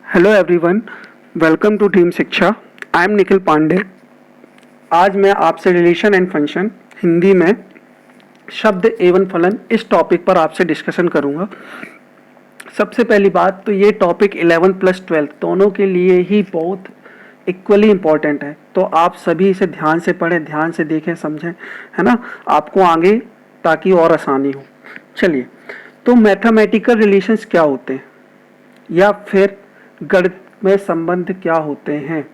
Hello everyone, welcome to team Shiksha. I am Nikhil Pandey. आज मैं आपसे रिलेशन एंड फंक्शन हिंदी में शब्द एवं फलन इस टॉपिक पर आपसे डिस्कशन करूंगा। सबसे पहली बात तो ये टॉपिक 11 प्लस 12 दोनों के लिए ही बहुत इक्वली इम्पॉर्टेंट है, तो आप सभी इसे ध्यान से पढ़ें, ध्यान से देखें, समझें, है ना, आपको आगे ताकि और आसानी हो। चलिए, तो मैथमेटिकल रिलेशंस क्या होते हैं या फिर गणित में संबंध क्या होते हैं।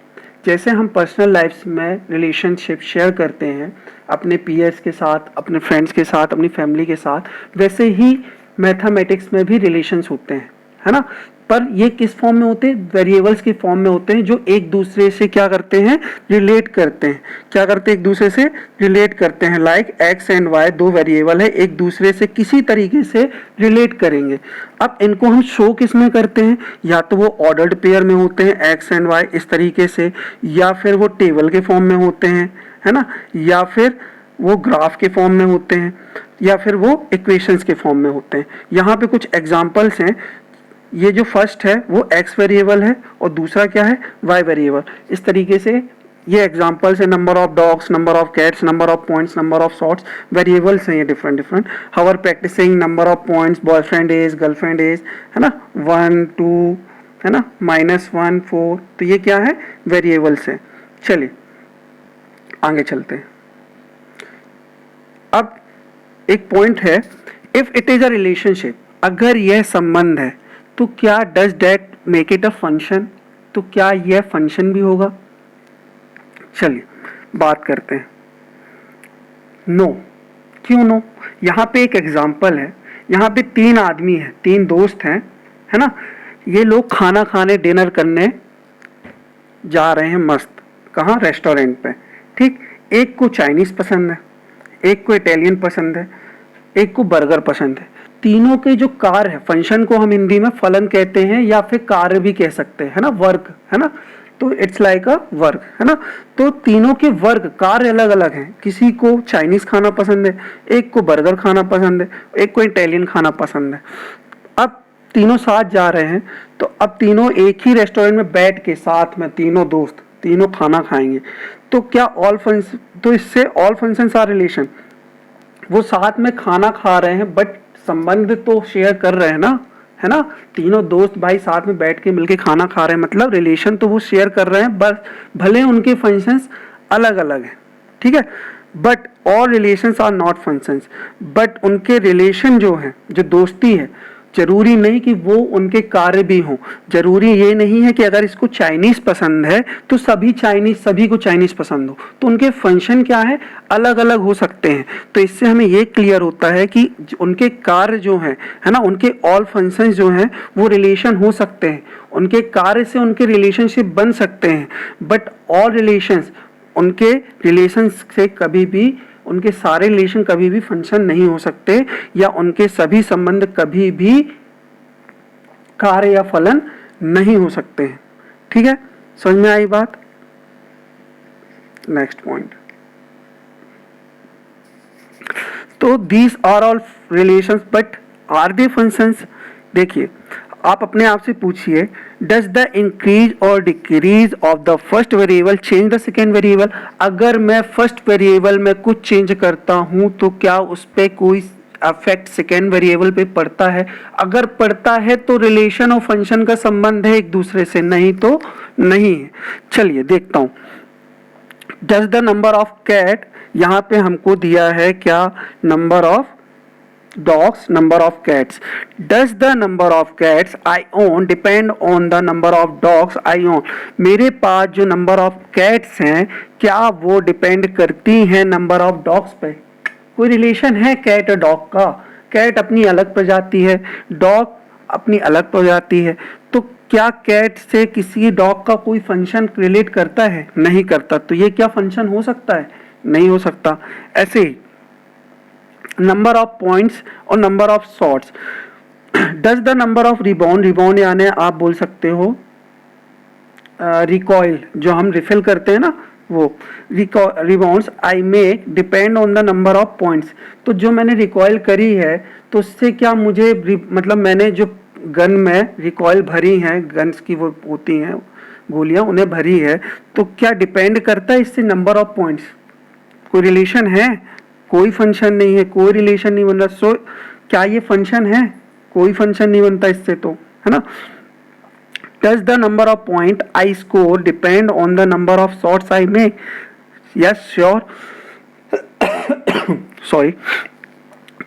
जैसे हम पर्सनल लाइफ में रिलेशनशिप शेयर करते हैं अपने पीयर्स के साथ, अपने फ्रेंड्स के साथ, अपनी फैमिली के साथ, वैसे ही मैथमेटिक्स में भी रिलेशंस होते हैं, है ना। पर ये किस फॉर्म में होते हैं? वेरिएबल्स के फॉर्म में होते हैं, जो एक दूसरे से क्या करते हैं? रिलेट करते हैं। क्या करते हैं? एक दूसरे से रिलेट करते हैं। लाइक एक्स एंड वाई दो वेरिएबल है, एक दूसरे से किसी तरीके से रिलेट करेंगे। अब इनको हम शो किस में करते हैं? या तो वो ऑर्डर्ड पेयर में होते हैं एक्स एंड वाई इस तरीके से, या फिर वो टेबल के फॉर्म में होते हैं, है ना, या फिर वो ग्राफ के फॉर्म में होते हैं, या फिर वो इक्वेशंस के फॉर्म में होते हैं। यहाँ पे कुछ एग्जांपल्स हैं। ये जो फर्स्ट है वो x वेरिएबल है और दूसरा क्या है? y variable. इस तरीके से ये एग्जांपल्स है। Number of dogs, number of cats, number of points, number of shots, variables हैं ये different different. How practising, number of points, boyfriend age, girlfriend age, है ना, 1 2, है ना, -1 4। तो ये क्या है? वेरिएबल्स है। चलिए आगे चलते हैं। अब एक पॉइंट है, if it is a relationship, अगर यह संबंध है तो क्या does that make it a function? तो क्या यह फंक्शन भी होगा? चलिए बात करते हैं। नो। क्यों नो? यहाँ पे एक एग्जाम्पल है। यहाँ पे 3 आदमी हैं, 3 दोस्त हैं, है ना। ये लोग खाना खाने, डिनर करने जा रहे हैं मस्त। कहाँ? रेस्टोरेंट पे। ठीक, एक को चाइनीज पसंद है, एक को इटालियन पसंद है, एक को बर्गर पसंद है। तीनों के जो कार्य है, फंक्शन को हम हिंदी में फलन कहते हैं या फिर कार्य भी कह सकते हैं, है ना, वर्क, है ना। तो इट्स लाइक अ वर्क, है ना। तो तीनों के वर्ग, कार्य अलग अलग हैं। किसी को चाइनीज खाना पसंद है, एक को बर्गर खाना पसंद है, एक को इटालियन खाना पसंद है। अब तीनों साथ जा रहे हैं, तो अब तीनों एक ही रेस्टोरेंट में बैठ के साथ में तीनों दोस्त तीनों खाना खाएंगे। तो क्या ऑल फंक्शन, तो इससे ऑल फंक्शंस आर रिलेशन। वो साथ में खाना खा रहे हैं बट संबंध तो शेयर कर रहे हैं ना, है ना। तीनों दोस्त भाई साथ में बैठ के मिलके खाना खा रहे हैं, मतलब रिलेशन तो वो शेयर कर रहे हैं, बस भले उनके फंक्शंस अलग अलग हैं, ठीक है। But all relations are not functions. But उनके रिलेशन जो है, जो दोस्ती है, जरूरी नहीं कि वो उनके कार्य भी हों। जरूरी ये नहीं है कि अगर इसको चाइनीज पसंद है तो सभी को चाइनीज पसंद हो। तो उनके फंक्शन क्या है? अलग अलग हो सकते हैं। तो इससे हमें ये क्लियर होता है कि उनके कार्य जो है ना, उनके ऑल फंक्शंस जो हैं वो रिलेशन हो सकते हैं। उनके कार्य से उनके रिलेशनशिप बन सकते हैं, बट ऑल रिलेशंस, उनके रिलेशंस से कभी भी, उनके सारे रिलेशन कभी भी फंक्शन नहीं हो सकते, या उनके सभी संबंध कभी भी कार्य या फलन नहीं हो सकते हैं। ठीक है, समझ में आई बात? Next point. तो these are all relations but are they functions? देखिए, आप अपने आप से पूछिए, डज द इंक्रीज और decrease of the first variable change the second variable? अगर मैं फर्स्ट वेरिएबल में कुछ चेंज करता हूं तो क्या उस पर कोई अफेक्ट सेकेंड वेरिएबल पे पड़ता है? अगर पड़ता है तो रिलेशन और फंक्शन का संबंध है एक दूसरे से, नहीं तो नहीं है। चलिए देखता हूं। Does the number of cat, यहां पे हमको दिया है क्या? Number of dogs, number of cats. Does the number of cats I own depend on the number of dogs I own? मेरे पास जो number of cats हैं, क्या वो डिपेंड करती हैं नंबर ऑफ डॉग्स पे? कोई रिलेशन है कैट और डॉग का? कैट अपनी अलग प्रजाति है, डॉग अपनी अलग प्रजाति है। तो क्या कैट से किसी डॉग का कोई फंक्शन रिलेट करता है? नहीं करता। तो ये क्या फंक्शन हो सकता है? नहीं हो सकता। ऐसे ही नंबर ऑफ पॉइंट्स और number of shots. Does the number of rebound, rebound यानी आप बोल सकते हो रिकॉइल, जो हम रिफिल करते हैं ना, वो rebounds I make depend on the number of points. तो जो मैंने रिकॉइल करी है तो उससे क्या मुझे, मतलब मैंने जो गन में रिकॉइल भरी हैं, गन्स की वो होती हैं गोलियां, उन्हें भरी है, तो क्या डिपेंड करता है इससे नंबर ऑफ पॉइंट्स? कोई रिलेशन है? कोई फंक्शन नहीं है, कोई रिलेशन नहीं बन रहा। सो क्या ये फंक्शन है? कोई फंक्शन नहीं बनता इससे, तो है ना। Does the number of point I score depend on the number of shots I make? Yes, sure. Sorry.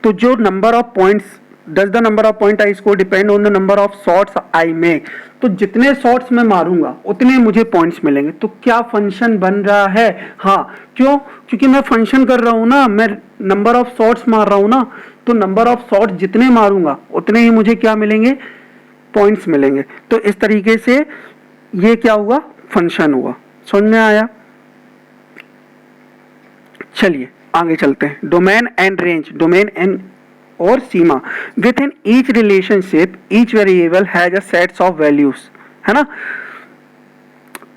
तो जो number of points, does the number of point I score depend on the number of shots I make? तो जितने shots मैं मारूंगा उतने मुझे points मिलेंगे। तो क्या फंक्शन बन रहा है? हाँ। क्यों? क्योंकि मैं फंक्शन कर रहा हूं ना, मैं नंबर ऑफ शॉट्स मार रहा हूं ना, तो नंबर ऑफ शॉट्स जितने मारूंगा उतने ही मुझे क्या मिलेंगे? पॉइंट्स मिलेंगे। तो इस तरीके से ये क्या हुआ? फंक्शन हुआ। समझ में आया? चलिए आगे चलते हैं। Domain and range, domain and और सीमा। Within each relationship each variable has a sets of values, है ना।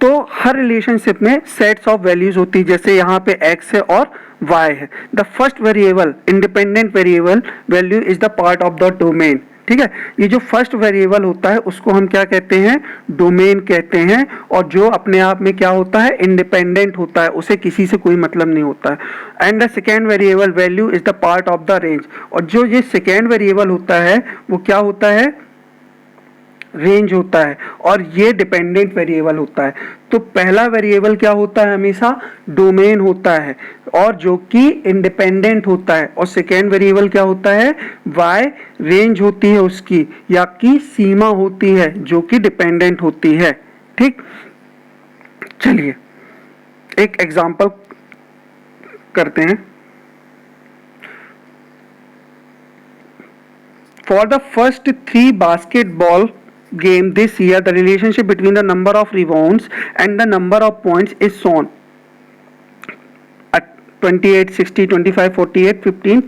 तो हर रिलेशनशिप में सेट्स ऑफ वैल्यूज होती है, जैसे यहाँ पे x है और y है। The first variable independent variable value is the part of the domain. ठीक है, ये जो फर्स्ट वेरिएबल होता है उसको हम क्या कहते हैं? डोमेन कहते हैं। और जो अपने आप में क्या होता है? इंडिपेंडेंट होता है, उसे किसी से कोई मतलब नहीं होता है। And the second variable value is the part of the range. और जो ये सेकेंड वेरिएबल होता है वो क्या होता है? रेंज होता है। और ये डिपेंडेंट वेरिएबल होता है। तो पहला वेरिएबल क्या होता है? हमेशा डोमेन होता है, और जो कि इंडिपेंडेंट होता है। और सेकेंड वेरिएबल क्या होता है? y, रेंज होती है उसकी, या की सीमा होती है, जो कि डिपेंडेंट होती है। ठीक, चलिए एक एग्जांपल करते हैं। For the first 3 basketball game this year, the relationship between the number of rebounds and the number of points is shown at 28, 60, 25, 48, 15,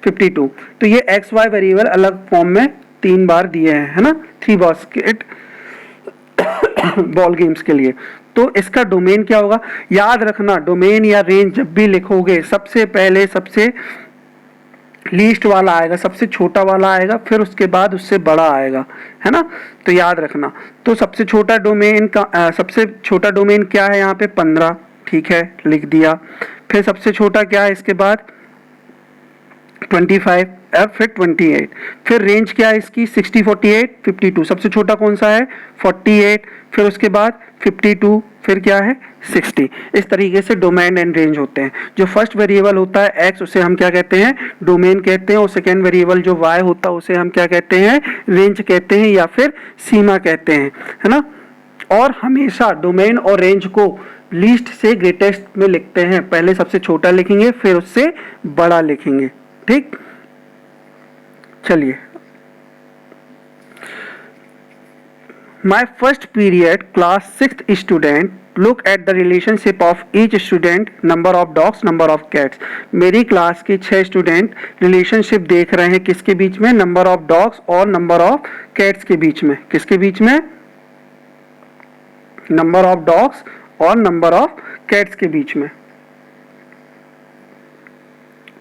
52। तो ये एक्स वाई वेरिएबल अलग फॉर्म में 3 बार दिए हैं, है ना, 3 बास्केट बॉल गेम्स के लिए। तो इसका डोमेन क्या होगा? याद रखना, डोमेन या रेंज जब भी लिखोगे सबसे पहले सबसे लीस्ट वाला आएगा, सबसे छोटा वाला आएगा, फिर उसके बाद उससे बड़ा आएगा, है ना। तो याद रखना। तो सबसे छोटा डोमेन का सबसे छोटा डोमेन क्या है? यहाँ पे 15, ठीक है, लिख दिया। फिर सबसे छोटा क्या है इसके बाद? 25 और फिर 28। फिर रेंज क्या है इसकी? 60, 48, 52। सबसे छोटा कौन सा है? 48। फिर उसके बाद 52, फिर क्या है? 60। इस तरीके से डोमेन एंड रेंज होते हैं। जो फर्स्ट वेरिएबल होता है x, उसे हम क्या कहते हैं? डोमेन कहते हैं। और सेकेंड वेरिएबल जो y होता है उसे हम क्या कहते हैं? रेंज कहते हैं, या फिर सीमा कहते हैं, है ना। और हमेशा डोमेन और रेंज को लीस्ट से ग्रेटेस्ट में लिखते हैं। पहले सबसे छोटा लिखेंगे, फिर उससे बड़ा लिखेंगे। ठीक, चलिए। My first period, class 6th student, look at the relationship of each student, number of dogs, number of cats। मेरी क्लास के 6 स्टूडेंट रिलेशनशिप देख रहे हैं किसके बीच में? नंबर ऑफ डॉग्स और नंबर ऑफ कैट्स के बीच में। किसके बीच में? नंबर ऑफ डॉग्स और नंबर ऑफ कैट्स के बीच में।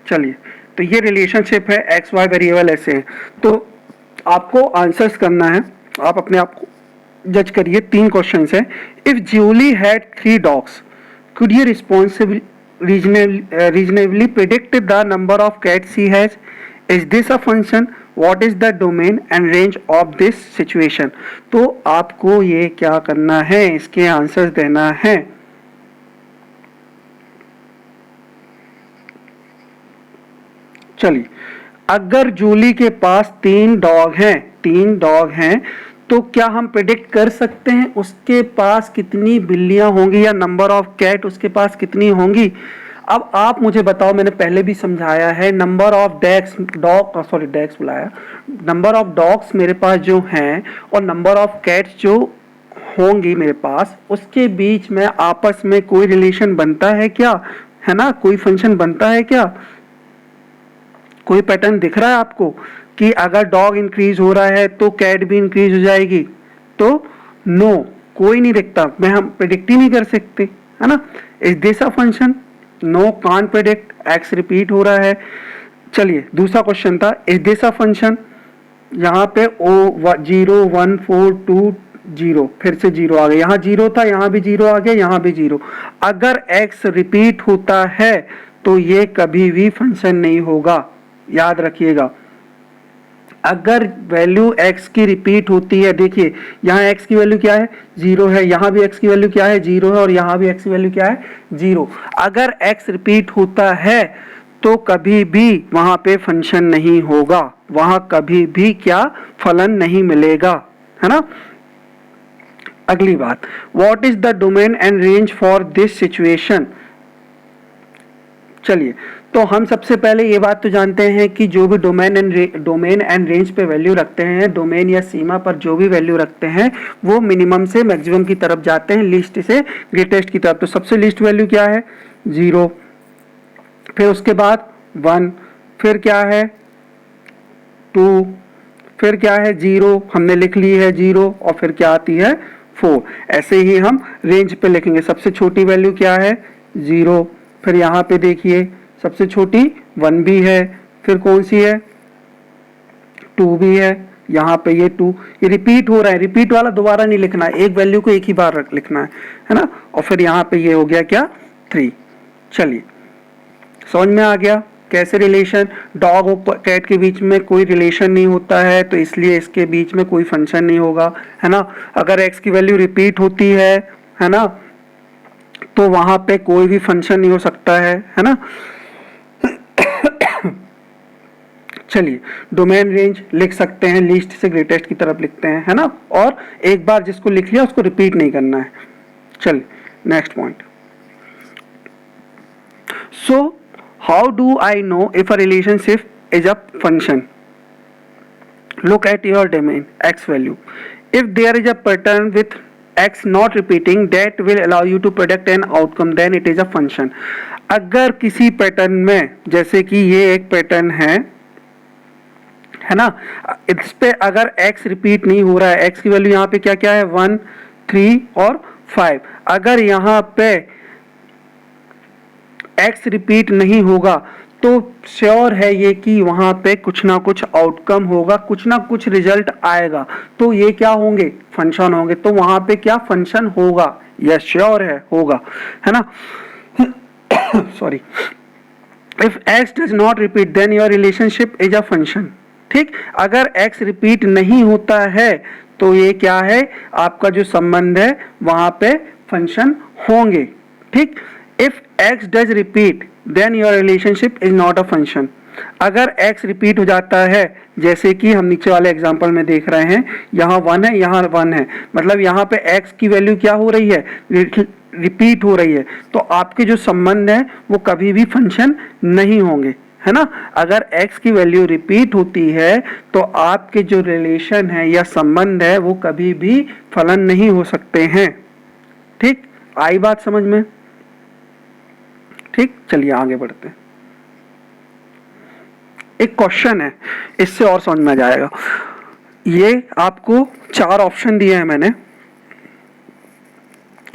चलिए, तो ये रिलेशनशिप है, एक्स वाई वेरिएबल ऐसे हैं। तो आपको आंसर्स करना है, आप अपने आप को जज करिए। 3 क्वेश्चन है। If Julie had 3 dogs, could you reasonably predict the number of cats she has? Is this a function? What is the domain and range of this situation? तो आपको ये क्या करना है? इसके आंसर्स देना है। चलिए, अगर जूली के पास 3 डॉग हैं, तो क्या हम प्रेडिक्ट कर सकते हैं उसके पास कितनी बिल्लियां होंगी, या नंबर ऑफ कैट उसके पास कितनी होंगी? अब आप मुझे बताओ, मैंने पहले भी समझाया है, number of number of dogs मेरे पास जो हैं और नंबर ऑफ कैट्स जो होंगी मेरे पास, उसके बीच में आपस में कोई रिलेशन बनता है क्या? है ना, कोई फंक्शन बनता है क्या? कोई पैटर्न दिख रहा है आपको कि अगर डॉग इंक्रीज हो रहा है तो कैट भी इंक्रीज हो जाएगी? तो नो, कोई नहीं दिखता। हम प्रेडिक्ट ही नहीं कर सकते, है ना। Is this a function? No, can't predict. X repeat हो रहा है। चलिए, दूसरा क्वेश्चन था, इज दिस अ फंक्शन? यहाँ पे ओ 0 1 4 2 0, फिर से 0 आ गया, यहाँ 0 था, यहाँ भी 0 आ गया, यहाँ भी 0। अगर x रिपीट होता है तो ये कभी भी फंक्शन नहीं होगा, याद रखिएगा। अगर वैल्यू x की रिपीट होती है, देखिए यहाँ x की वैल्यू क्या है 0 है, यहाँ भी x की वैल्यू क्या है 0 है, और यहाँ भी x की वैल्यू क्या है 0। अगर x रिपीट होता है तो कभी भी वहां पे फंक्शन नहीं होगा, वहां कभी भी क्या फलन नहीं मिलेगा, है ना। अगली बात, what is the domain and range for this situation. चलिए, तो हम सबसे पहले ये बात तो जानते हैं कि जो भी डोमेन एंड रेंज पे वैल्यू रखते हैं, डोमेन या सीमा पर जो भी वैल्यू रखते हैं वो मिनिमम से मैक्सिमम की तरफ जाते हैं, लीस्ट से ग्रेटेस्ट की तरफ। तो सबसे लीस्ट वैल्यू क्या है 0, फिर उसके बाद 1, फिर क्या है 2, फिर क्या है 0, हमने लिख ली है 0, और फिर क्या आती है 4। ऐसे ही हम रेंज पे लिखेंगे, सबसे छोटी वैल्यू क्या है 0, फिर यहाँ पे देखिए सबसे छोटी 1 भी है, फिर कौन सी है 2 भी है, यहाँ पे ये 2, ये रिपीट हो रहा है, रिपीट वाला दोबारा नहीं लिखना है, एक वैल्यू को एक ही बार लिखना है ना। और फिर यहाँ पे ये हो गया क्या 3। चलिए, समझ में आ गया कैसे रिलेशन, डॉग और कैट के बीच में कोई रिलेशन नहीं होता है, तो इसलिए इसके बीच में कोई फंक्शन नहीं होगा, है ना। अगर x की वैल्यू रिपीट होती है ना, तो वहां पे कोई भी फंक्शन नहीं हो सकता है ना। चलिए, डोमेन रेंज लिख सकते हैं, लीस्ट से ग्रेटेस्ट की तरफ लिखते हैं, है ना, और एक बार जिसको लिख लिया उसको रिपीट नहीं करना है। चलिए, next point. So how do I know if a relationship is a function? Look at your domain x value. If there is a pattern with x not repeating that will allow you to predict an outcome, then it is a function. अगर किसी pattern में, जैसे कि ये एक pattern है ना, इस पे अगर x रिपीट नहीं हो रहा है, x की वैल्यू यहाँ पे क्या क्या है 1 3 और 5, अगर यहाँ पे x रिपीट नहीं होगा तो श्योर है ये कि वहां पे कुछ ना कुछ आउटकम होगा, कुछ ना कुछ रिजल्ट आएगा, तो ये क्या होंगे फंक्शन होंगे, तो वहां पे क्या फंक्शन होगा, यह श्योर है होगा, है ना। Sorry, if x does not repeat then your relationship is a function. ठीक, अगर x रिपीट नहीं होता है तो ये क्या है, आपका जो संबंध है वहां पे फंक्शन होंगे। ठीक, if x does repeat then your relationship is not a function। अगर x रिपीट हो जाता है, जैसे कि हम नीचे वाले एग्जांपल में देख रहे हैं, यहाँ 1 है, यहाँ 1 है, मतलब यहाँ पे x की वैल्यू क्या हो रही है रिपीट हो रही है, तो आपके जो संबंध है वो कभी भी फंक्शन नहीं होंगे, है ना। अगर x की वैल्यू रिपीट होती है तो आपके जो रिलेशन है या संबंध है वो कभी भी फलन नहीं हो सकते हैं। ठीक, आई बात समझ में। ठीक, चलिए आगे बढ़ते हैं। एक क्वेश्चन है, इससे और समझ में आ जाएगा। ये आपको 4 ऑप्शन दिए हैं मैंने,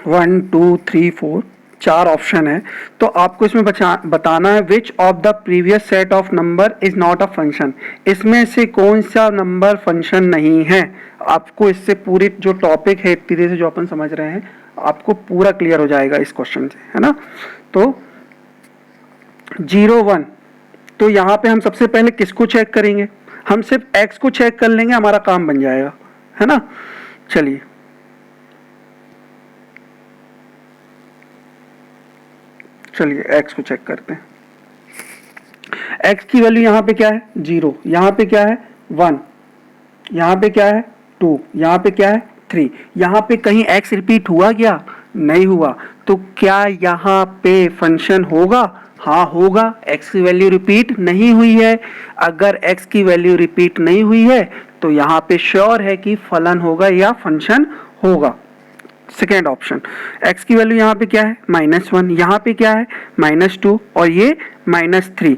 1 2 3 4, 4 ऑप्शन है, तो आपको इसमें बताना है which of the previous set of number is not a function. इसमें से कौन सा नंबर फंक्शन नहीं है। आपको इससे पूरी जो टॉपिक है धीरे से जो अपन समझ रहे हैं आपको पूरा क्लियर हो जाएगा इस क्वेश्चन से, है ना। तो 0 1, तो यहाँ पे हम सबसे पहले किसको चेक करेंगे, हम सिर्फ x को चेक कर लेंगे, हमारा काम बन जाएगा, है ना। चलिए, x को चेक करते हैं। x की वैल्यू यहाँ पे क्या है 0, यहाँ पे क्या है 1, यहाँ पे क्या है 2, यहाँ पे क्या है 3, यहाँ पे कहीं x रिपीट हुआ क्या, नहीं हुआ, तो क्या यहाँ पे फंक्शन होगा, हाँ होगा। x की वैल्यू रिपीट नहीं हुई है, अगर x की वैल्यू रिपीट नहीं हुई है तो यहाँ पे श्योर है कि फलन होगा या फंक्शन होगा। सेकेंड ऑप्शन, x की वैल्यू यहाँ पे क्या है -1, यहाँ पे क्या है -2 और ये -3,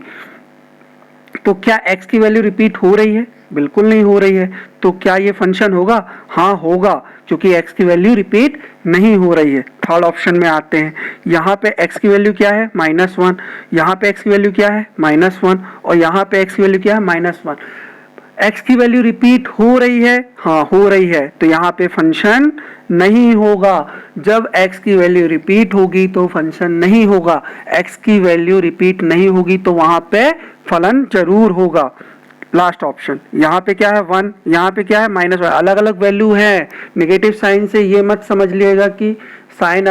तो क्या x की वैल्यू रिपीट हो रही है, बिल्कुल नहीं हो रही है, तो क्या ये फंक्शन होगा, हाँ होगा, क्योंकि x की वैल्यू रिपीट नहीं हो रही है। थर्ड ऑप्शन में आते हैं, यहाँ पे x की वैल्यू क्या है -1, यहाँ पे x की वैल्यू क्या है -1 और यहाँ पे x की वैल्यू क्या है -1। x की वैल्यू रिपीट हो रही है, हाँ हो रही है, तो यहाँ पे फंक्शन नहीं होगा। जब x की वैल्यू रिपीट होगी तो फंक्शन नहीं होगा, x की वैल्यू रिपीट नहीं होगी तो वहां पे फलन जरूर होगा। लास्ट ऑप्शन, यहाँ पे क्या है 1, यहाँ पे क्या है -1, अलग अलग वैल्यू है। नेगेटिव साइन से ये मत समझ लिएगा कि साइन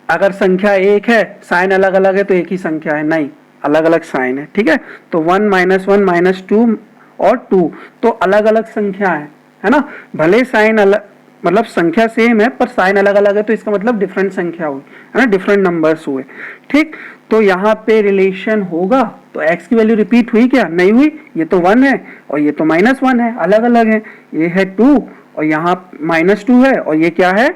अगर संख्या एक है, साइन अलग अलग है तो एक ही संख्या है, नहीं, अलग अलग साइन है, ठीक है। तो 1 -1 -2 और 2 तो अलग अलग संख्या है ना। भले साइन अलग मतलब संख्या सेम है पर साइन अलग अलग है तो इसका मतलब डिफरेंट संख्या हुई, है ना, डिफरेंट नंबर्स हुए, ठीक। तो यहाँ पे रिलेशन होगा, तो x की वैल्यू रिपीट हुई क्या, नहीं हुई, ये तो 1 है और ये तो -1 है, अलग अलग है, ये है 2 और यहाँ -2 है और ये क्या है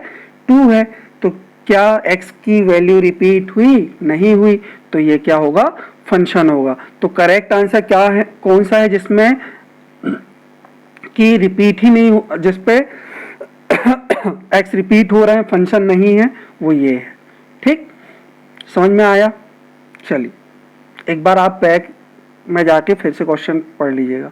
2 है, तो क्या x की वैल्यू रिपीट हुई, नहीं हुई, तो ये क्या होगा, फंक्शन होगा। तो करेक्ट आंसर क्या है, कौन सा है जिसमें कि रिपीट ही नहीं, जिसपे x रिपीट हो रहा है फंक्शन नहीं है, वो ये है, ठीक, समझ में आया। चलिए एक बार आप बैक में जाके फिर से क्वेश्चन पढ़ लीजिएगा।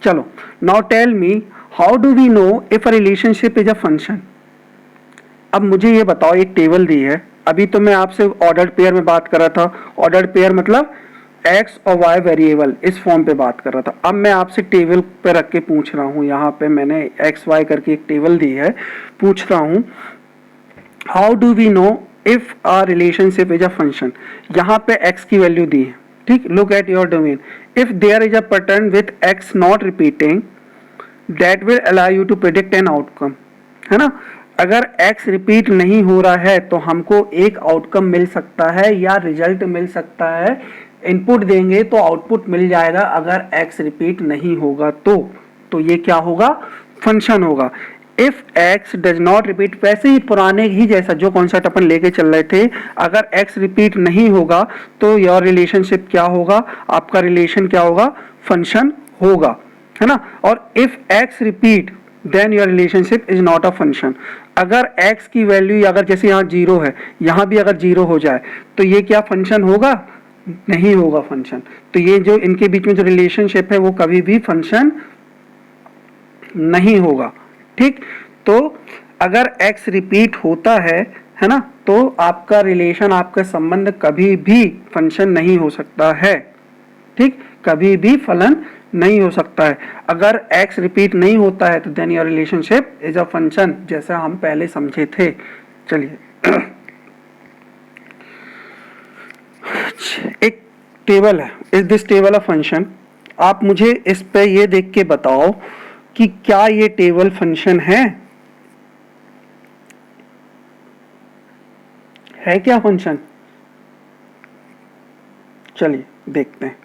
चलो, now tell me how do we know if a relationship is a function. अब मुझे ये बताओ, एक टेबल दी है, अभी तो मैं आपसे ऑर्डर्ड पेयर में बात कर रहा था, ऑर्डर्ड पेयर मतलब x और y वेरिएबल, इस फॉर्म पे बात कर रहा था। अब मैं आपसे टेबल पे रख के पूछ रहा हूँ, यहाँ पे मैंने x y करके एक टेबल दी है, पूछ रहा हूँ how do we know if a relationship is a function. यहाँ पे x की वैल्यू दी है, ठीक, look at your domain, if there is a pattern with x not repeating that will allow you to predict an outcome, है ना। अगर x repeat नहीं हो रहा है तो हमको एक आउटकम मिल सकता है या रिजल्ट मिल सकता है, इनपुट देंगे तो आउटपुट मिल जाएगा। अगर x रिपीट नहीं होगा तो ये क्या होगा, फंक्शन होगा। If x does not repeat, वैसे ही पुराने ही जैसा जो कॉन्सेप्ट अपन लेके चल रहे थे, अगर x रिपीट नहीं होगा तो योर रिलेशनशिप क्या होगा, आपका रिलेशन क्या होगा, फंक्शन होगा, है ना। और if x repeat then your relationship is not a function. अगर x की वैल्यू अगर जैसे यहाँ 0 है, यहाँ भी अगर 0 हो जाए तो ये क्या फंक्शन होगा, नहीं होगा फंक्शन। तो ये जो इनके बीच में जो रिलेशनशिप है वो कभी भी फंक्शन नहीं होगा, ठीक। तो अगर x रिपीट होता है ना, तो आपका रिलेशन, आपका संबंध कभी भी फंक्शन नहीं हो सकता है, ठीक, कभी भी फलन नहीं हो सकता है। अगर x रिपीट नहीं होता है तो then your relationship is a function, जैसा हम पहले समझे थे। चलिए एक टेबल है, is this table a function. आप मुझे इस पे ये देख के बताओ कि क्या ये टेबल फंक्शन है क्या फंक्शन, चलिए देखते हैं।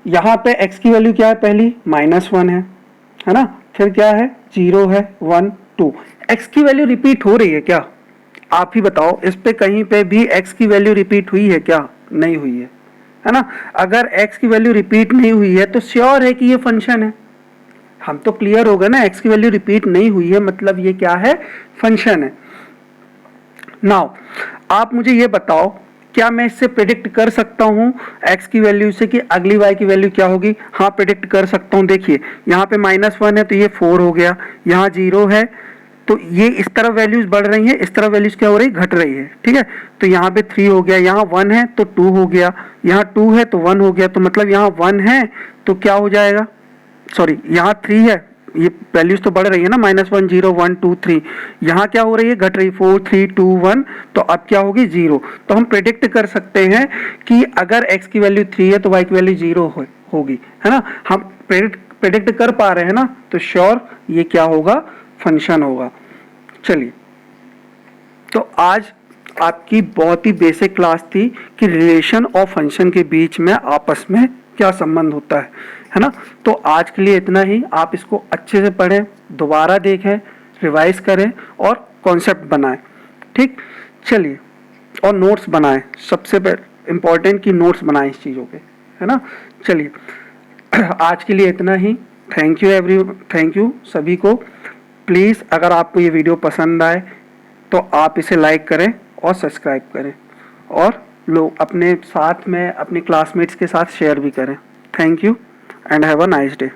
यहाँ पे x की वैल्यू क्या है, पहली -1 है ना, फिर क्या है 0 है 1 2। x की वैल्यू रिपीट हो रही है क्या, आप ही बताओ, इस पे कहीं पे भी x की वैल्यू रिपीट हुई है क्या, नहीं हुई है ना। अगर x की वैल्यू रिपीट नहीं हुई है तो श्योर है कि ये फंक्शन है। हम तो क्लियर हो गए ना, x की वैल्यू रिपीट नहीं हुई है मतलब ये क्या है, फंक्शन है। नाउ आप मुझे ये बताओ, क्या मैं इससे प्रेडिक्ट कर सकता हूं x की वैल्यू से कि अगली y की वैल्यू क्या होगी, हाँ प्रेडिक्ट कर सकता हूं। देखिए यहाँ पे -1 है तो ये 4 हो गया, यहाँ 0 है तो ये इस तरफ वैल्यूज बढ़ रही है, इस तरफ वैल्यूज क्या हो रही, घट रही है, ठीक है। तो यहाँ पे 3 हो गया, यहाँ 1 है तो 2 हो गया, यहाँ 2 है तो 1 हो गया, तो मतलब यहाँ 1 है तो क्या हो जाएगा, सॉरी यहाँ 3 है, ये वैल्यूज तो बढ़ रही है ना, -1 0 1 2 3, यहाँ क्या हो रही है, घट रही, 4 3 2 1, तो अब क्या होगी 0। तो हम प्रेडिक्ट कर सकते हैं कि अगर x की वैल्यू 3 है तो y की वैल्यू 0 होगी, है ना। हम प्रेडिक्ट कर पा रहे हैं ना, तो श्योर ये क्या होगा, फंक्शन होगा। चलिए, तो आज आपकी बहुत ही बेसिक क्लास थी कि रिलेशन और फंक्शन के बीच में आपस में क्या संबंध होता है ना। तो आज के लिए इतना ही, आप इसको अच्छे से पढ़ें, दोबारा देखें, रिवाइज करें और कॉन्सेप्ट बनाएं, ठीक। चलिए, और नोट्स बनाएं, सबसे इम्पोर्टेंट कि नोट्स बनाएं इस चीज़ों पे, है ना। चलिए आज के लिए इतना ही, थैंक यू सभी को। प्लीज़ अगर आपको ये वीडियो पसंद आए तो आप इसे लाइक करें और सब्सक्राइब करें और लोग अपने साथ में अपने क्लासमेट्स के साथ शेयर भी करें। Thank you and have a nice day.